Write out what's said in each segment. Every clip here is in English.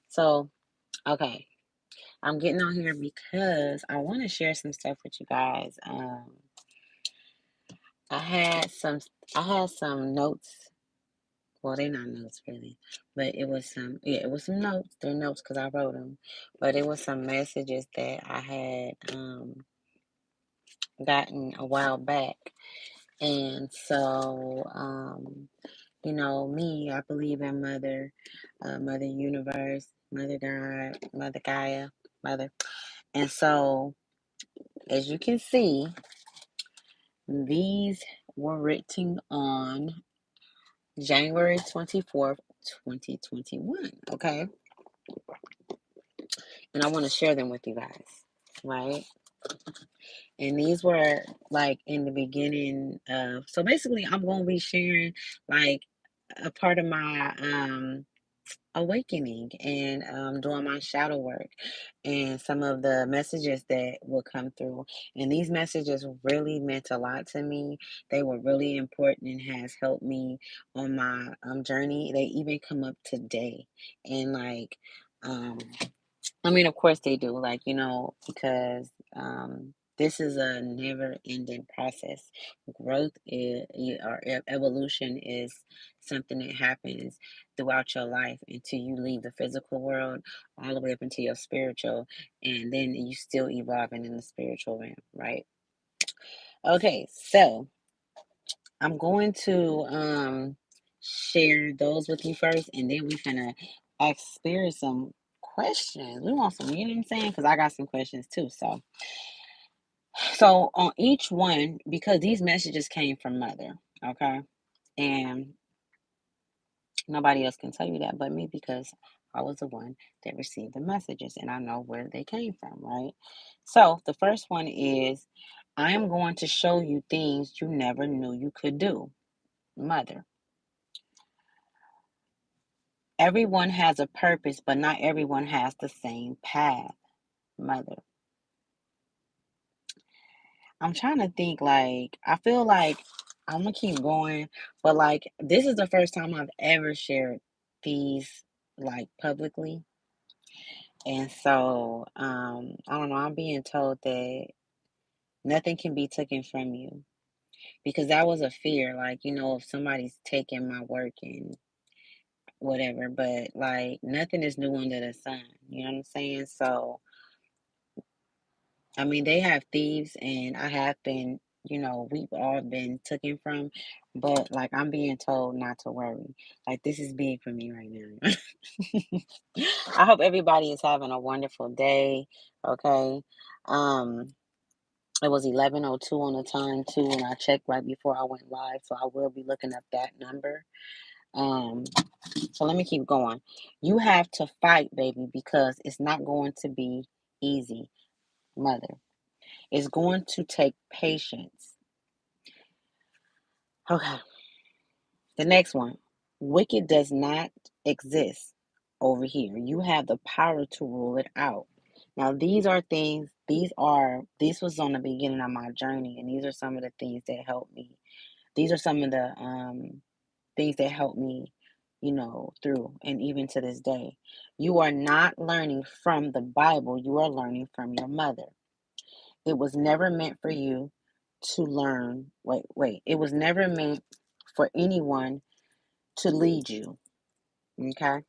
So, okay, I'm getting on here because I want to share some stuff with you guys. I had some, I had some notes. Well, they're not notes really, but it was some notes. They're notes because I wrote them, but it was some messages that I had gotten a while back, and so me, I believe in Mother Universe, Mother God, Mother Gaia, Mother. And so, as you can see, these were written on January 24th, 2021. Okay. And I want to share them with you guys. Right. And these were like in the beginning of, so basically, I'm going to be sharing like a part of my awakening and doing my shadow work and some of the messages that will come through. And these messages really meant a lot to me. They were really important and has helped me on my journey. They even come up today. And like, um, I mean, of course they do, like, because this is a never ending process. Growth or evolution is something that happens throughout your life until you leave the physical world, all the way up into your spiritual, and then you still evolving in the spiritual realm, right? Okay, so I'm going to share those with you first, and then we're gonna ask Spirit some questions. We want some, you know what I'm saying? Because I got some questions too. So on each one, because these messages came from Mother, okay, and nobody else can tell you that but me because I was the one that received the messages, and I know where they came from, right? So the first one is, I am going to show you things you never knew you could do, Mother. Everyone has a purpose, but not everyone has the same path, Mother. I'm trying to think, like, I feel like I'm gonna keep going, but like, this is the first time I've ever shared these like publicly. And so, I don't know, I'm being told that nothing can be taken from you because that was a fear, like, if somebody's taking my work and whatever, but like, nothing is new under the sun, you know what I'm saying? So, I mean, they have thieves, and I have been, we've all been taken from, but like, I'm being told not to worry. Like, this is big for me right now. I hope everybody is having a wonderful day. Okay. Um, it was 11:02 on the time too, and I checked right before I went live, so I will be looking up that number. Um, so let me keep going. You have to fight, baby, because it's not going to be easy, Mother. It's going to take patience. Okay. The next one. Wicked does not exist over here. You have the power to rule it out. Now, this was on the beginning of my journey, and these are some of the things that helped me. These are some of the things that helped me, through, and even to this day. You are not learning from the Bible, you are learning from your mother. It was never meant for you to learn. Wait. It was never meant for anyone to lead you. Okay?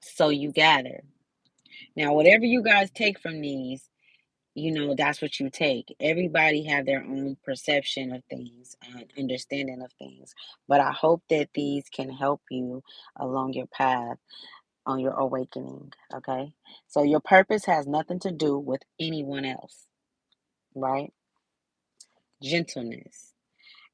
So you gather. Now, whatever you guys take from these, that's what you take. Everybody have their own perception of things and understanding of things. But I hope that these can help you along your path on your awakening. Okay? So your purpose has nothing to do with anyone else, right? Gentleness.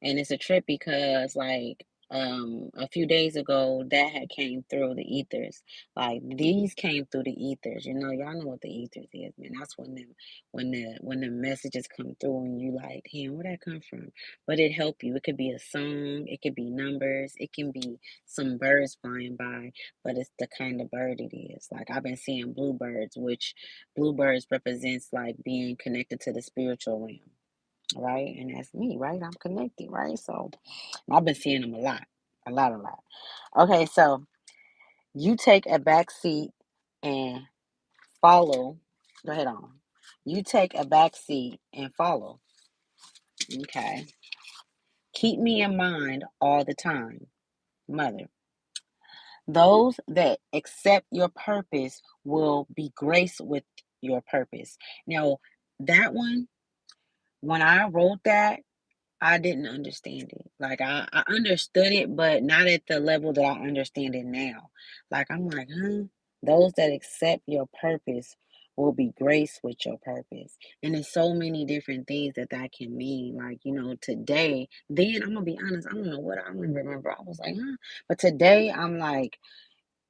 And it's a trip because like a few days ago that had came through the ethers. Like these came through the ethers. Y'all know what the ethers is, man. That's when the messages come through and you like, damn, where that come from? But it help you. It could be a song, it could be numbers, it can be some birds flying by, but it's the kind of bird it is. Like I've been seeing bluebirds, which bluebirds represents like being connected to the spiritual realm, right? And that's me, right? I'm connected, right? So I've been seeing them a lot, a lot, a lot. Okay, so You take a back seat and follow. Go ahead on. You take a back seat and follow. Okay. Keep me in mind all the time, mother. Those that accept your purpose will be graced with your purpose. Now, that one, when I wrote that, I didn't understand it. Like I understood it, but not at the level that I understand it now. Like I'm like, huh? Those that accept your purpose will be graced with your purpose. And there's so many different things that that can mean. Like, today, then I'm gonna be honest, I don't know what I don't even remember. I was like, huh? But today I'm like,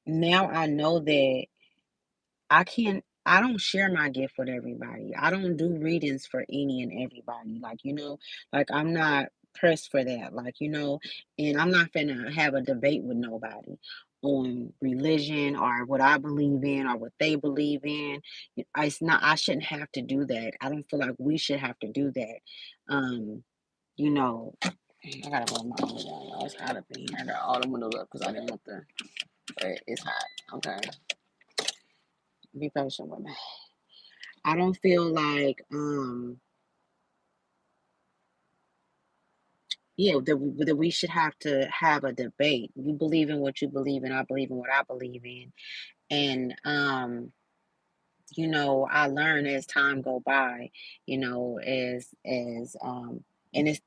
now I know that I don't share my gift with everybody. I don't do readings for any and everybody. Like I'm not pressed for that. And I'm not finna have a debate with nobody on religion or what I believe in or what they believe in. I shouldn't have to do that. I don't feel like we should have to do that. Um, you know, I gotta roll my window down, y'all. It's hot up in here. I got all the windows up because I didn't want but it's hot. Okay. Be patient with me. I don't feel like that we should have to have a debate. You believe in what you believe in, I believe in what I believe in. And I learn as time go by, and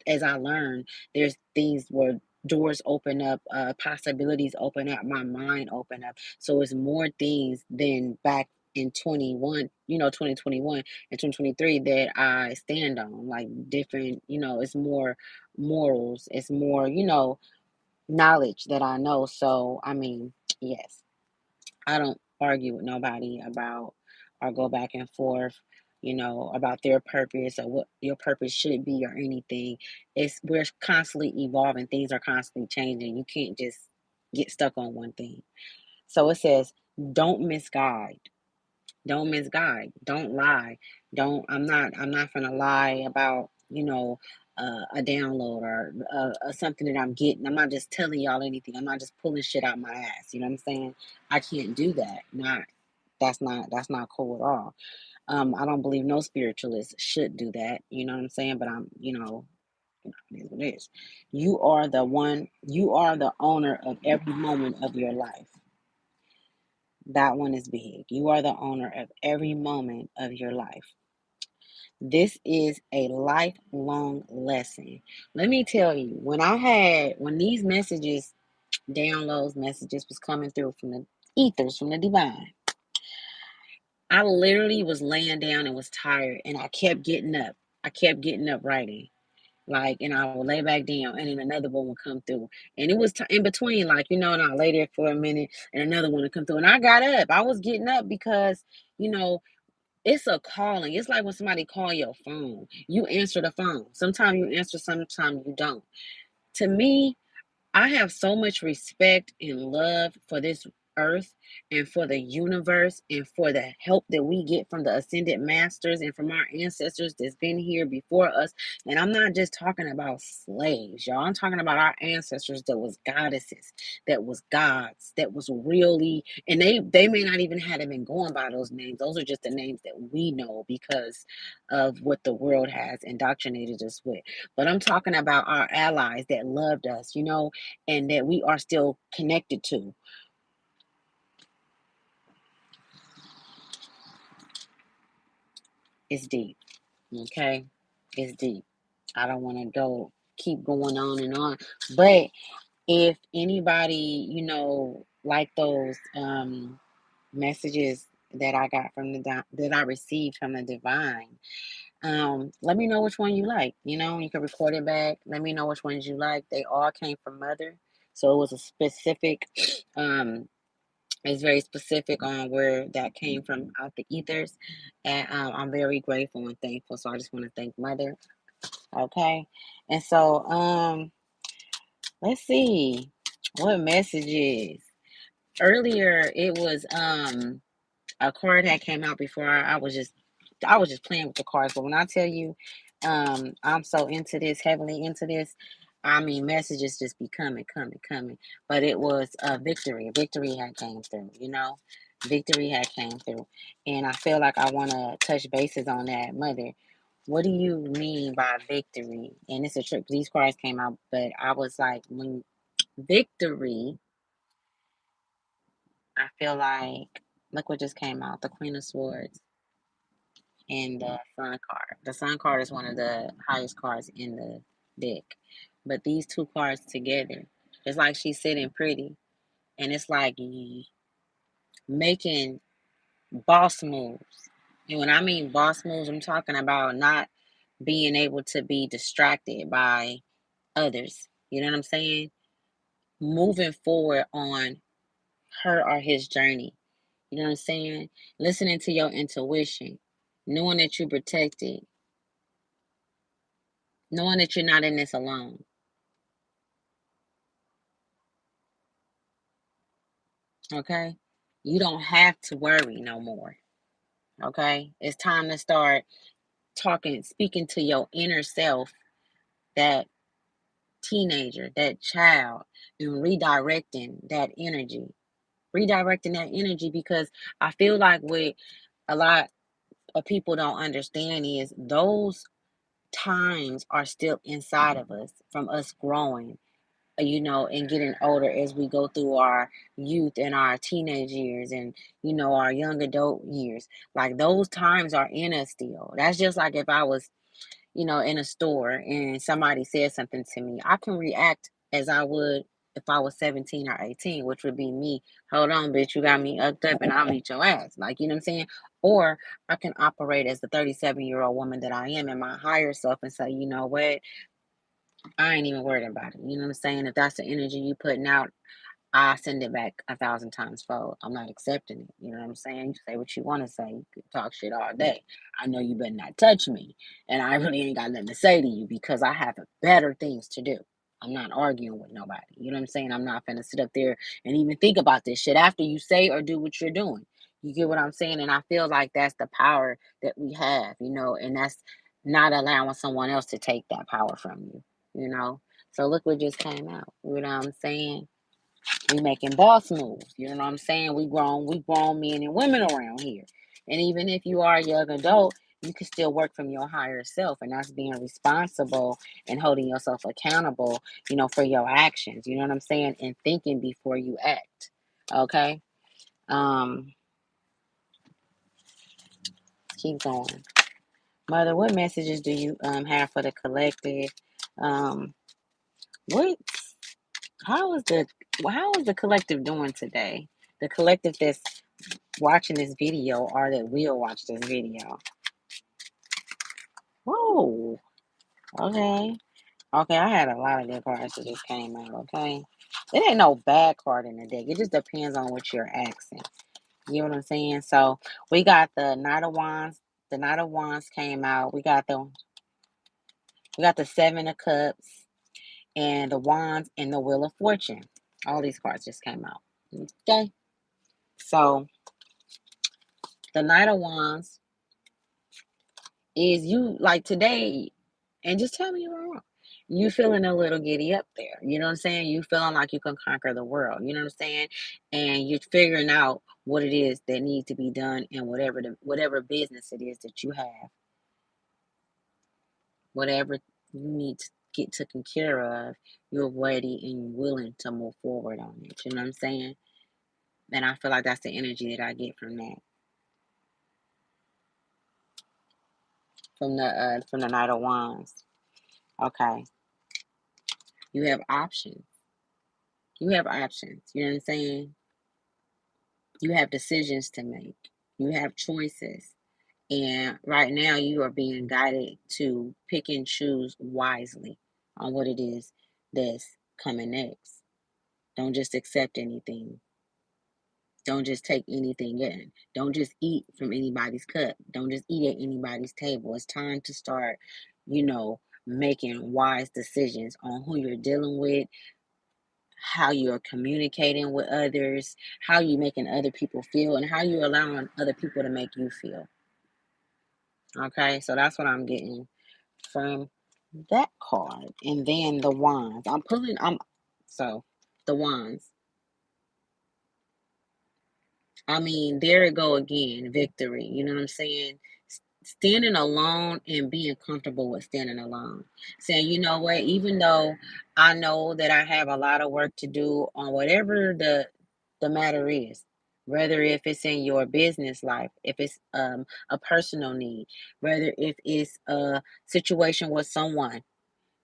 as I learn, there's things where doors open up, possibilities open up, my mind open up. So it's more things than back in 2021 and 2023 that I stand on, like different, it's more morals, it's more, knowledge that I know. So I mean, yes. I don't argue with nobody about or go back and forth, about their purpose or what your purpose should be or anything. We're constantly evolving, things are constantly changing. You can't just get stuck on one thing. So it says, don't misguide. Don't misguide. Don't lie. Don't I'm not gonna lie about, a download or something that I'm getting. I'm not just telling y'all anything. I'm not just pulling shit out my ass. You know what I'm saying? I can't do that. That's not cool at all. I don't believe no spiritualist should do that. You know what I'm saying? But it is what it is. You are the owner of every moment of your life. That one is big. You are the owner of every moment of your life. This is a lifelong lesson. Let me tell you, when these downloads messages was coming through from the ethers, from the divine, I literally was laying down and was tired, and I kept getting up. I kept getting up writing. And I would lay back down, and then another one would come through. And it was in between, and I lay there for a minute, and another one would come through. And I got up. I was getting up because, you know, it's a calling. It's like when somebody call your phone. You answer the phone. Sometimes you answer, sometimes you don't. To me, I have so much respect and love for this earth and for the universe and for the help that we get from the ascended masters and from our ancestors that's been here before us. And I'm not just talking about slaves, y'all. I'm talking about our ancestors that was goddesses, that was gods, that was really, and they may not even have been going by those names. Those are just the names that we know because of what the world has indoctrinated us with. But I'm talking about our allies that loved us, and that we are still connected to. It's deep. Okay. It's deep. I don't want to keep going on and on. But if anybody, like those messages that I got from that I received from the divine, let me know which one you like. You can record it back. Let me know which ones you like. They all came from mother. So it was a specific it's very specific on where that came from out the ethers. And I'm very grateful and thankful. So I just want to thank Mother. Okay. And so let's see what messages. Earlier it was a card that came out before I was just playing with the cards. But when I tell you I'm so into this, heavily into this, I mean, messages just be coming, coming, coming. But it was victory. Victory had came through, you know? Victory had came through. And I feel like I want to touch bases on that. Mother, what do you mean by victory? And it's a trick. These cards came out, but I was like, when victory, I feel like, look what just came out, the Queen of Swords and the Sun card. The Sun card is one of the highest cards in the deck. But these two cards together, it's like she's sitting pretty. And it's like making boss moves. And when I mean boss moves, I'm talking about not being able to be distracted by others. You know what I'm saying? Moving forward on her or his journey. You know what I'm saying? Listening to your intuition, knowing that you're protected, knowing that you're not in this alone. Okay? You don't have to worry no more. Okay? It's time to start talking, speaking to your inner self, that teenager, that child, and redirecting that energy. Redirecting that energy because I feel like what a lot of people don't understand is those times are still inside of us from us growing, and getting older as we go through our youth and our teenage years and, our young adult years. Like those times are in us still. That's just like if I was, in a store and somebody said something to me, I can react as I would if I was 17 or 18, which would be me. Hold on, bitch, you got me upped up and I'll beat your ass. Like, you know what I'm saying? Or I can operate as the 37-year-old woman that I am in my higher self and say, you know what? I ain't even worried about it. You know what I'm saying? If that's the energy you putting out, I send it back 1,000 times fold. I'm not accepting it. You know what I'm saying? You say what you want to say. You can talk shit all day. I know you better not touch me. And I really ain't got nothing to say to you because I have better things to do. I'm not arguing with nobody. You know what I'm saying? I'm not going to sit up there and even think about this shit after you say or do what you're doing. You get what I'm saying? And I feel like that's the power that we have, and that's not allowing someone else to take that power from you. So look what just came out. You know what I'm saying? We making boss moves. You know what I'm saying? We grown men and women around here. And even if you are a young adult, you can still work from your higher self. And that's being responsible and holding yourself accountable, for your actions. You know what I'm saying? And thinking before you act. Okay? Um, keep going. Mother, what messages do you have for the collective? Um, what how is the collective doing today? The collective that's watching this video or that will watch this video. Whoa. Okay. Okay, I had a lot of good cards that just came out, okay? It ain't no bad card in the deck. It just depends on what you're asking. You know what I'm saying? So we got the Knight of Wands. The Knight of Wands came out. We got the Seven of Cups and the Wands and the Wheel of Fortune. All these cards just came out. Okay. So the Knight of Wands is you like today, and just tell me you're wrong. You feeling a little giddy up there. You know what I'm saying? You feeling like you can conquer the world. You know what I'm saying? And you're figuring out what it is that needs to be done in whatever business it is that you have, whatever you need to get taken care of, you're ready and you're willing to move forward on it. You know what I'm saying? And I feel like that's the energy that I get from that. From the Knight of Wands. Okay. You have options. You have options. You know what I'm saying? You have decisions to make. You have choices. And right now you are being guided to pick and choose wisely on what it is that's coming next. Don't just accept anything. Don't just take anything in. Don't just eat from anybody's cup. Don't just eat at anybody's table. It's time to start, making wise decisions on who you're dealing with, how you're communicating with others, how you making other people feel, and how you allowing other people to make you feel. Okay, so that's what I'm getting from that card, and then the wands. So the wands. I mean, there it go again, victory. You know what I'm saying? Standing alone and being comfortable with standing alone. Saying, you know what, even though I know that I have a lot of work to do on whatever the matter is, whether if it's in your business life, if it's a personal need, whether if it's a situation with someone,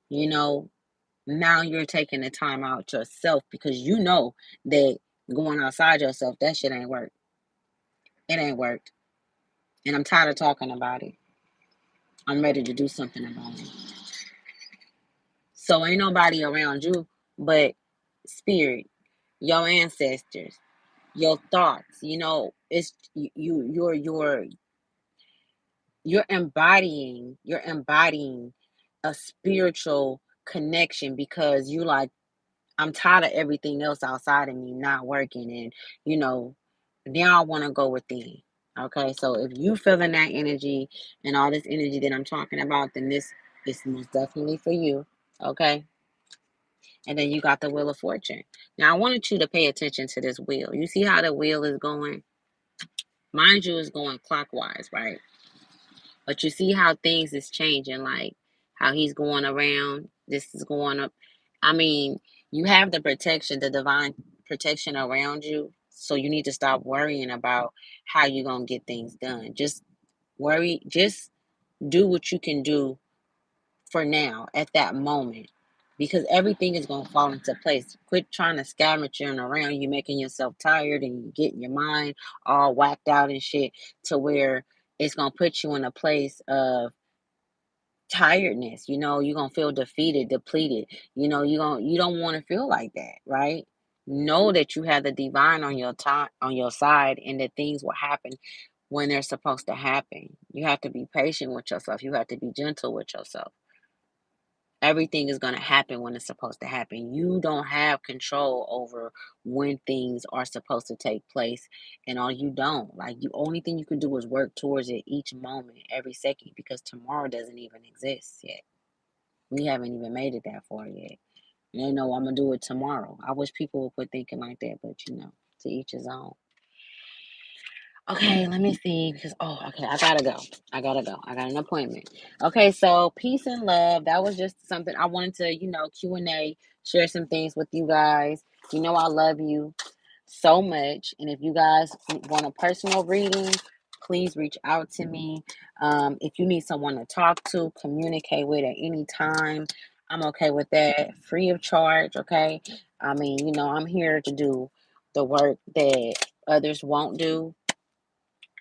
you know, now you're taking the time out yourself because you know that going outside yourself, that shit ain't work. It ain't worked. And I'm tired of talking about it. I'm ready to do something about it. So ain't nobody around you but spirit, your ancestors, your thoughts. You know, it's you're embodying a spiritual connection because you like, I'm tired of everything else outside of me not working, and you know, now I want to go within. Okay, so if you feeling that energy and all this energy that I'm talking about, then this is most definitely for you. Okay, and then you got the Wheel of Fortune. Now I wanted you to pay attention to this wheel. You see how the wheel is going? Mind you, is going clockwise, right? But you see how things is changing, like how he's going around, this is going up. I mean, you have the protection, the divine protection around you. So you need to stop worrying about how you're gonna get things done. Just do what you can do for now at that moment. Because everything is gonna fall into place. Quit trying to scavenging around you, making yourself tired and you getting your mind all whacked out and shit to where it's gonna put you in a place of tiredness. You know, you're gonna feel defeated, depleted. You know, you don't want to feel like that, right? Know that you have the divine on your time on your side and that things will happen when they're supposed to happen. You have to be patient with yourself. You have to be gentle with yourself. Everything is going to happen when it's supposed to happen. You don't have control over when things are supposed to take place, and all you don't. Like, the only thing you can do is work towards it each moment, every second, because tomorrow doesn't even exist yet. We haven't even made it that far yet. And they know I'm gonna do it tomorrow. I wish people would quit thinking like that, but you know, to each his own. Okay, let me see. Because okay, I gotta go. I gotta go. I got an appointment. Okay, so peace and love. That was just something I wanted to, Q&A, share some things with you guys. You know, I love you so much. And if you guys want a personal reading, please reach out to me. If you need someone to talk to, communicate with at any time, I'm okay with that. Free of charge. Okay. I mean, I'm here to do the work that others won't do,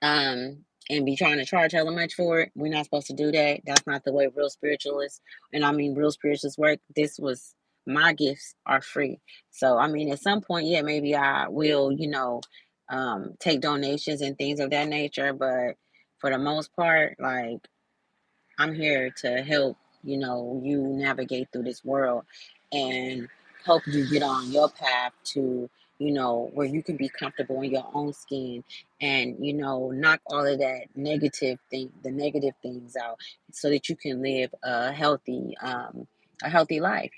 and be trying to charge hella much for it. We're not supposed to do that. That's not the way real spiritualists, and I mean real spiritualists work. My gifts are free. So I mean, at some point, yeah, maybe I will, take donations and things of that nature. But for the most part, like, I'm here to help, you navigate through this world and help you get on your path to, where you can be comfortable in your own skin and, knock all of the negative things out so that you can live a healthy life,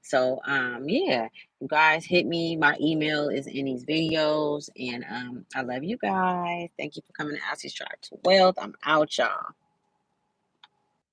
So, yeah, you guys hit me. My email is in these videos, and I love you guys. Thank you for coming to Ask Tribe to Wealth. I'm out, y'all.